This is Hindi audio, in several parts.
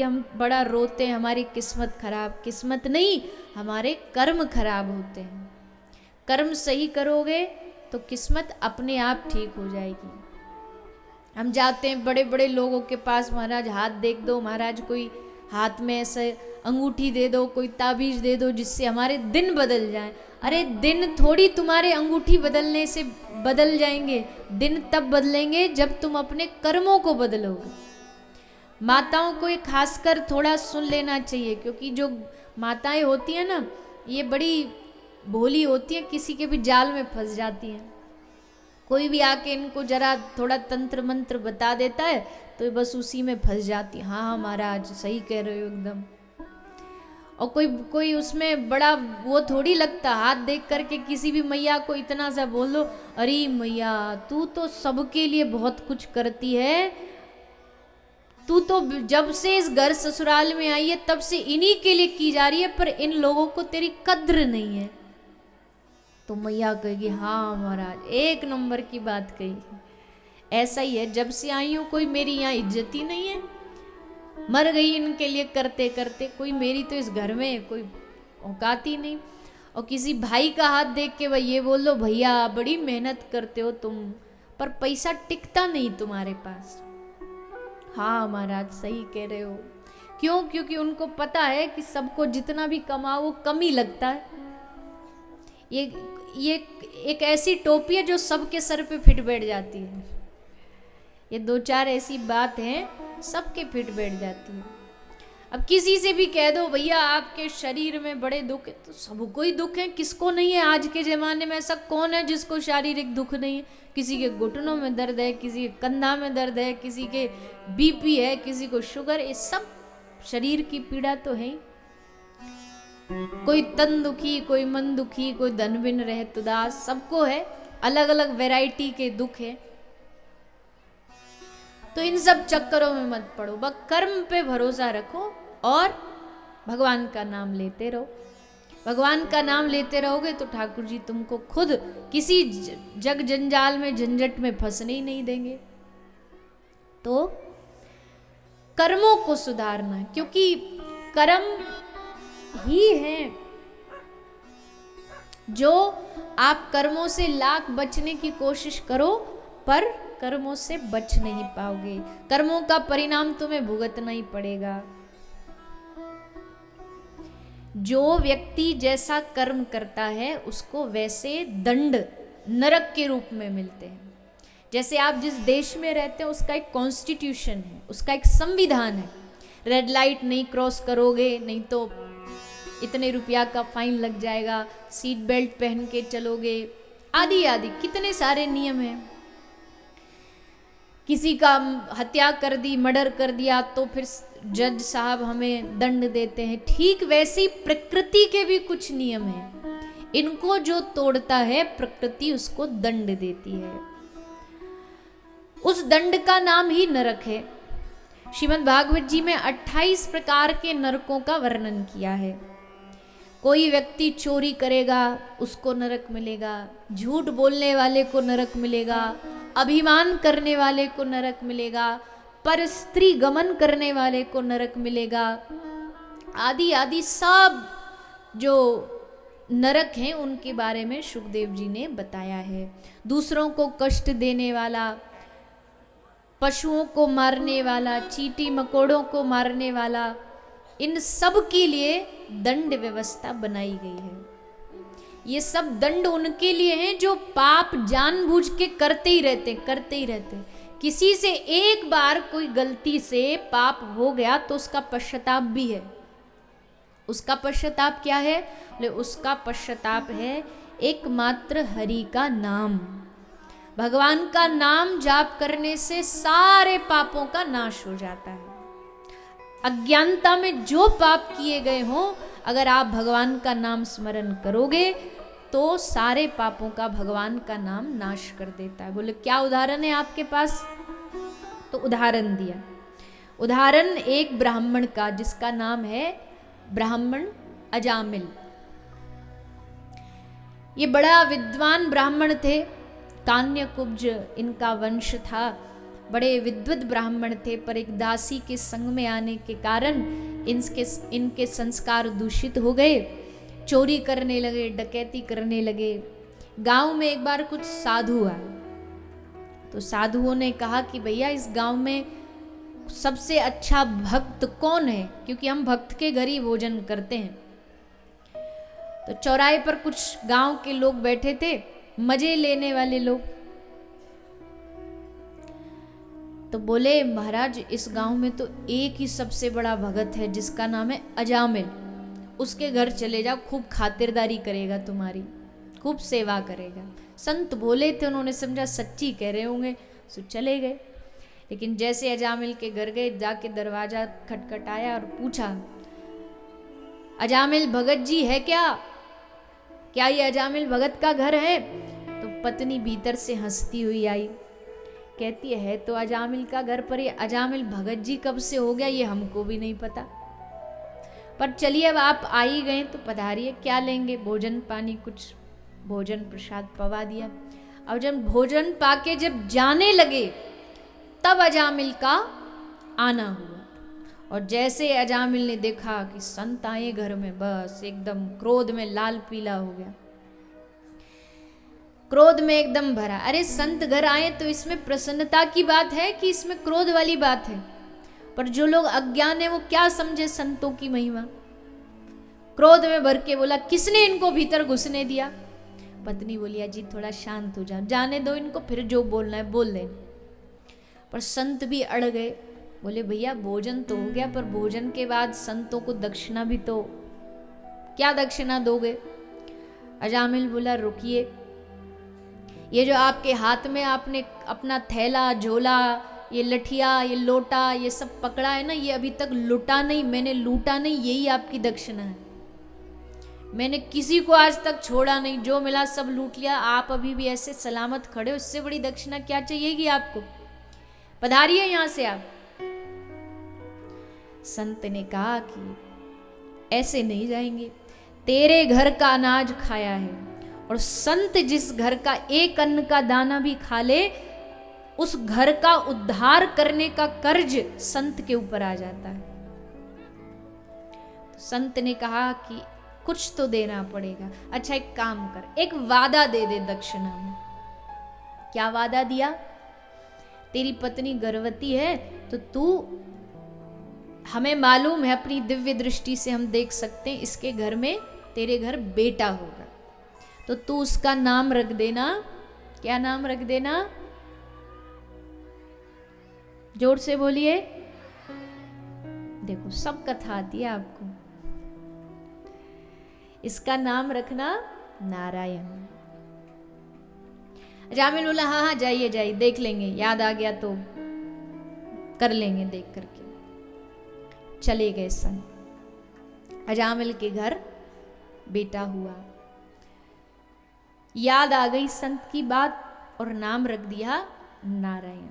होती है, हम बड़ा रोते हैं हमारी किस्मत खराब। किस्मत नहीं, हमारे कर्म खराब होते हैं। कर्म सही करोगे तो किस्मत अपने आप ठीक हो जाएगी। हम जाते हैं बड़े बड़े लोगों के पास, महाराज हाथ देख दो, महाराज कोई हाथ में ऐसे अंगूठी दे दो, कोई ताबीज दे दो जिससे हमारे दिन बदल जाएं। अरे दिन थोड़ी तुम्हारे अंगूठी बदलने से बदल जाएंगे, दिन तब बदलेंगे जब तुम अपने कर्मों को बदलोगे। माताओं को ये खासकर थोड़ा सुन लेना चाहिए, क्योंकि जो माताएं होती हैं ना, ये बड़ी भोली होती हैं, किसी के भी जाल में फंस जाती हैं। कोई भी आके इनको जरा थोड़ा तंत्र मंत्र बता देता है तो ये बस उसी में फंस जाती है। हाँ महाराज सही कह रहे हो एकदम। और कोई कोई उसमें बड़ा वो थोड़ी लगता, हाथ देख करके किसी भी मैया को इतना सा बोल दो, अरे मैया तू तो सबके लिए बहुत कुछ करती है, तू तो जब से इस घर ससुराल में आई है तब से इन्हीं के लिए की जा रही है, पर इन लोगों को तेरी कद्र नहीं है। तो मैया कहेगी हाँ महाराज एक नंबर की बात कही। ऐसा ही है, जब से आई हूं कोई मेरी यहाँ इज्जत ही नहीं है, मर गई इनके लिए करते करते, कोई मेरी तो इस घर में कोई औकात ही नहीं। और किसी भाई का हाथ देख के भाई ये बोल लो, भैया बड़ी मेहनत करते हो तुम, पर पैसा टिकता नहीं तुम्हारे पास। हाँ महाराज सही कह रहे हो। क्यों? क्योंकि उनको पता है कि सबको जितना भी कमाओ वो कम ही लगता है। ये एक ऐसी टोपी है जो सबके सर पे फिट बैठ जाती है। ये दो चार ऐसी बात हैं सबके फिट बैठ जाती है। अब किसी से भी कह दो भैया आपके शरीर में बड़े दुख है, तो सबको ही दुख है, किसको नहीं है? आज के ज़माने में ऐसा कौन है जिसको शारीरिक दुख नहीं है? किसी के घुटनों में दर्द है, किसी के कंधा में दर्द है, किसी के बीपी है, किसी को शुगर, ये सब शरीर की पीड़ा तो है ही। कोई तन दुखी, कोई मन दुखी, कोई धन बिन रहे उदास, सबको है, अलग अलग वैरायटी के दुख है। तो इन सब चक्करों में मत पड़ो, बस कर्म पे भरोसा रखो और भगवान का नाम लेते रहो। भगवान का नाम लेते रहोगे तो ठाकुर जी तुमको खुद किसी जग जंजाल में झंझट में फंसने ही नहीं देंगे। तो कर्मों को सुधारना, क्योंकि कर्म ही है जो आप कर्मों से लाख बचने की कोशिश करो पर कर्मों से बच नहीं पाओगे। कर्मों का परिणाम तुम्हें भुगतना ही पड़ेगा। जो व्यक्ति जैसा कर्म करता है उसको वैसे दंड नरक के रूप में मिलते हैं। जैसे आप जिस देश में रहते हैं उसका एक कॉन्स्टिट्यूशन है, उसका एक संविधान है। रेड लाइट नहीं क्रॉस करोगे, नहीं तो इतने रुपया का फाइन लग जाएगा, सीट बेल्ट पहन के चलोगे, आदि आदि कितने सारे नियम हैं। किसी का हत्या कर दी, मर्डर कर दिया तो फिर जज साहब हमें दंड देते हैं। ठीक वैसे ही प्रकृति के भी कुछ नियम हैं, इनको जो तोड़ता है प्रकृति उसको दंड देती है। उस दंड का नाम ही नरक है। श्रीमद् भागवत जी में 28 प्रकार के नरकों का वर्णन किया है। कोई व्यक्ति चोरी करेगा उसको नरक मिलेगा, झूठ बोलने वाले को नरक मिलेगा, अभिमान करने वाले को नरक मिलेगा, पर स्त्री गमन करने वाले को नरक मिलेगा, आदि आदि सब जो नरक हैं उनके बारे में शुकदेव जी ने बताया है। दूसरों को कष्ट देने वाला, पशुओं को मारने वाला, चींटी मकोड़ों को मारने वाला, इन सब के लिए दंड व्यवस्था बनाई गई है। ये सब दंड उनके लिए हैं जो पाप जानबूझ के करते ही रहते। किसी से एक बार कोई गलती से पाप हो गया तो उसका पश्चाताप भी है। उसका पश्चाताप क्या है? उसका पश्चाताप है एकमात्र हरि का नाम। भगवान का नाम जाप करने से सारे पापों का नाश हो जाता है। अज्ञानता में जो पाप किए गए हों, अगर आप भगवान का नाम स्मरण करोगे तो सारे पापों का भगवान का नाम नाश कर देता है। बोले क्या उदाहरण है आपके पास? तो उदाहरण दिया। उदाहरण एक ब्राह्मण का जिसका नाम है ब्राह्मण अजामिल। ये बड़ा विद्वान ब्राह्मण थे, कान्यकुब्ज इनका वंश था। बड़े विद्वत ब्राह्मण थे, पर एक दासी के संग में आने के कारण इनके संस्कार दूषित हो गए, चोरी करने लगे, डकैती करने लगे। गांव में एक बार कुछ साधु आए, तो साधुओं ने कहा कि भैया इस गांव में सबसे अच्छा भक्त कौन है, क्योंकि हम भक्त के घर ही भोजन करते हैं। तो चौराहे पर कुछ गांव के लोग बैठे थे, मजे लेने वाले लोग। तो बोले महाराज इस गांव में तो एक ही सबसे बड़ा भगत है जिसका नाम है अजामिल, उसके घर चले जाओ, खूब खातिरदारी करेगा तुम्हारी, खूब सेवा करेगा। संत बोले थे, उन्होंने समझा सच्ची कह रहे होंगे, सो चले गए। लेकिन जैसे अजामिल के घर गए, जाके दरवाजा खटखटाया और पूछा अजामिल भगत जी है क्या ये अजामिल भगत का घर है? तो पत्नी भीतर से हंसती हुई आई, कहती है तो अजामिल का घर, पर ये अजामिल भगत जी कब से हो गया ये हमको भी नहीं पता। पर चलिए अब आप आ ही गए तो पधारिए, क्या लेंगे? भोजन पानी, कुछ भोजन प्रसाद पवा दिया। अब जब भोजन पाके जब जाने लगे तब अजामिल का आना हुआ, और जैसे अजामिल ने देखा कि संत आए घर में, बस एकदम क्रोध में लाल पीला हो गया, क्रोध में एकदम भरा। अरे संत घर आए तो इसमें प्रसन्नता की बात है कि इसमें क्रोध वाली बात है? पर जो लोग अज्ञान है वो क्या समझे संतों की महिमा। क्रोध में भर के बोला किसने इनको भीतर घुसने दिया? पत्नी बोली अजी थोड़ा शांत हो जाओ, जाने दो इनको, फिर जो बोलना है बोल दें। पर संत भी अड़ गए, बोले भैया भोजन तो हो गया, पर भोजन के बाद संतों को दक्षिणा भी तो, क्या दक्षिणा दोगे? अजामिल बोला रुकिए, ये जो आपके हाथ में आपने अपना थैला झोला, ये लठिया, ये लोटा, ये सब पकड़ा है ना, ये अभी तक लुटा नहीं, मैंने लूटा नहीं, यही आपकी दक्षिणा है। मैंने किसी को आज तक छोड़ा नहीं, जो मिला सब लूट लिया, आप अभी भी ऐसे सलामत खड़े हो, इससे बड़ी दक्षिणा क्या चाहिएगी आपको? पधारिए यहां से आप। संत ने कहा कि ऐसे नहीं जाएंगे, तेरे घर का अनाज खाया है, और संत जिस घर का एक अन्न का दाना भी खा ले, उस घर का उद्धार करने का कर्ज संत के ऊपर आ जाता है। तो संत ने कहा कि कुछ तो देना पड़ेगा। अच्छा एक काम कर, एक वादा दे दे दक्षिणा में। क्या वादा दिया? तेरी पत्नी गर्भवती है तो तू, हमें मालूम है, अपनी दिव्य दृष्टि से हम देख सकते हैं इसके घर में तेरे घर बेटा होगा, तो तू उसका नाम रख देना। क्या नाम रख देना? जोर से बोलिए। देखो सब कथा आती है आपको। इसका नाम रखना नारायण। अजामिल बोला हाँ हाँ जाइए जाइए, देख लेंगे, याद आ गया तो कर लेंगे देख करके। चले गए संत। अजामिल के घर बेटा हुआ, याद आ गई संत की बात और नाम रख दिया नारायण।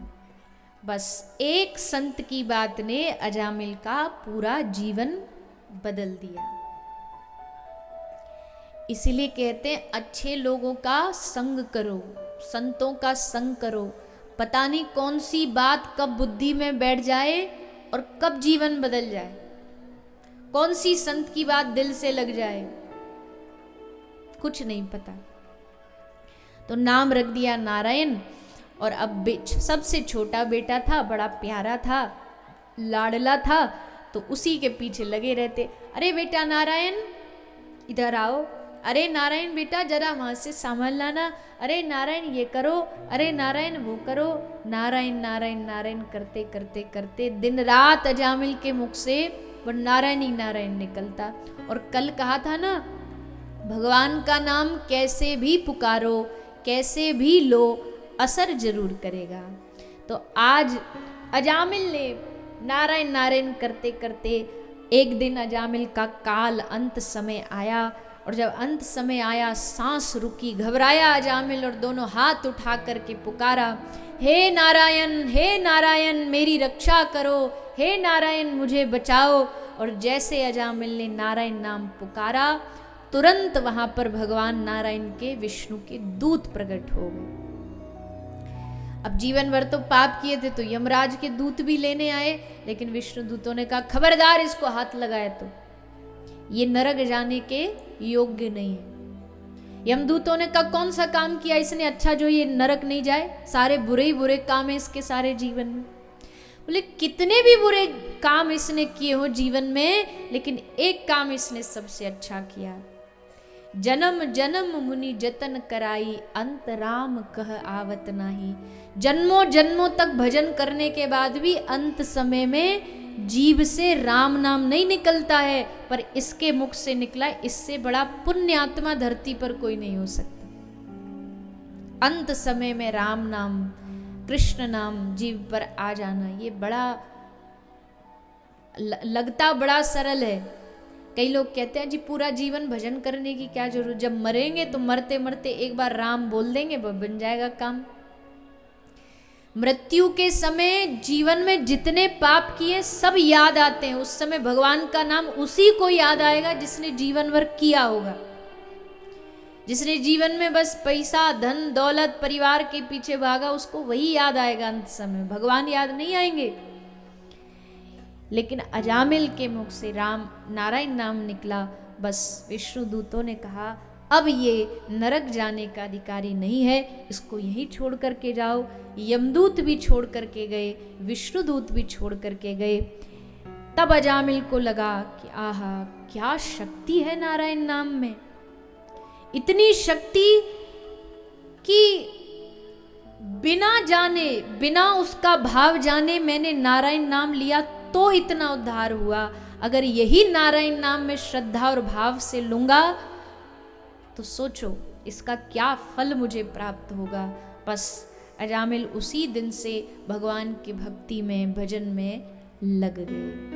बस एक संत की बात ने अजामिल का पूरा जीवन बदल दिया। इसीलिए कहते हैं अच्छे लोगों का संग करो, संतों का संग करो। पता नहीं कौन सी बात कब बुद्धि में बैठ जाए और कब जीवन बदल जाए, कौन सी संत की बात दिल से लग जाए, कुछ नहीं पता। तो नाम रख दिया नारायण। और अब सबसे छोटा बेटा था, बड़ा प्यारा था, लाडला था, तो उसी के पीछे लगे रहते। अरे बेटा नारायण इधर आओ, अरे नारायण बेटा जरा वहां से सामान लाना, अरे नारायण ये करो, अरे नारायण वो करो। नारायण नारायण नारायण करते करते करते दिन रात अजामिल के मुख से वो नारायण ही नारायण निकलता। और कल कहा था ना, भगवान का नाम कैसे भी पुकारो, कैसे भी लो, असर जरूर करेगा। तो आज अजामिल ने नारायण नारायण करते करते एक दिन अजामिल का काल अंत समय आया। और जब अंत समय आया, सांस रुकी, घबराया अजामिल और दोनों हाथ उठा करके पुकारा, हे नारायण मेरी रक्षा करो, हे नारायण मुझे बचाओ। और जैसे अजामिल ने नारायण नाम पुकारा, तुरंत वहां पर भगवान नारायण के, विष्णु के दूत प्रकट हो गए। अब जीवन भर तो पाप किए थे तो यमराज के दूत भी लेने आए, लेकिन विष्णु दूतों ने कहा खबरदार इसको हाथ लगाया तो ये नरक जाने के योग्य नहीं है। यमदूतों ने कहा कौन सा काम किया इसने अच्छा जो ये नरक नहीं जाए, सारे बुरे ही बुरे काम है इसके सारे जीवन में। बोले कितने भी बुरे काम इसने किए हो जीवन में, लेकिन एक काम इसने सबसे अच्छा किया, जन्म जन्म मुनि जतन कराई अंत राम कह आवत नाही। जन्मों जन्मों तक भजन करने के बाद भी अंत समय में जीभ से राम नाम नहीं निकलता है, पर इसके मुख से निकला, इससे बड़ा पुण्यात्मा धरती पर कोई नहीं हो सकता। अंत समय में राम नाम कृष्ण नाम जीव पर आ जाना, ये बड़ा लगता बड़ा सरल है। कई लोग कहते हैं जी पूरा जीवन भजन करने की क्या जरूरत, जब मरेंगे तो मरते मरते एक बार राम बोल देंगे बन जाएगा काम। मृत्यु के समय जीवन में जितने पाप किए सब याद आते हैं, उस समय भगवान का नाम उसी को याद आएगा जिसने जीवन भर किया होगा। जिसने जीवन में बस पैसा धन दौलत परिवार के पीछे भागा, उसको वही याद आएगा अंत समय, भगवान याद नहीं आएंगे। लेकिन अजामिल के मुख से राम नारायण नाम निकला, बस विष्णु दूतों ने कहा अब ये नरक जाने का अधिकारी नहीं है, इसको यहीं छोड़ करके जाओ। यमदूत भी छोड़ करके गए, विष्णुदूत भी छोड़ करके गए। तब अजामिल को लगा कि आहा क्या शक्ति है नारायण नाम में, इतनी शक्ति कि बिना जाने बिना उसका भाव जाने मैंने नारायण नाम लिया तो इतना उद्धार हुआ। अगर यही नारायण नाम में श्रद्धा और भाव से लूंगा तो सोचो इसका क्या फल मुझे प्राप्त होगा। बस अजामिल उसी दिन से भगवान की भक्ति में भजन में लग गए।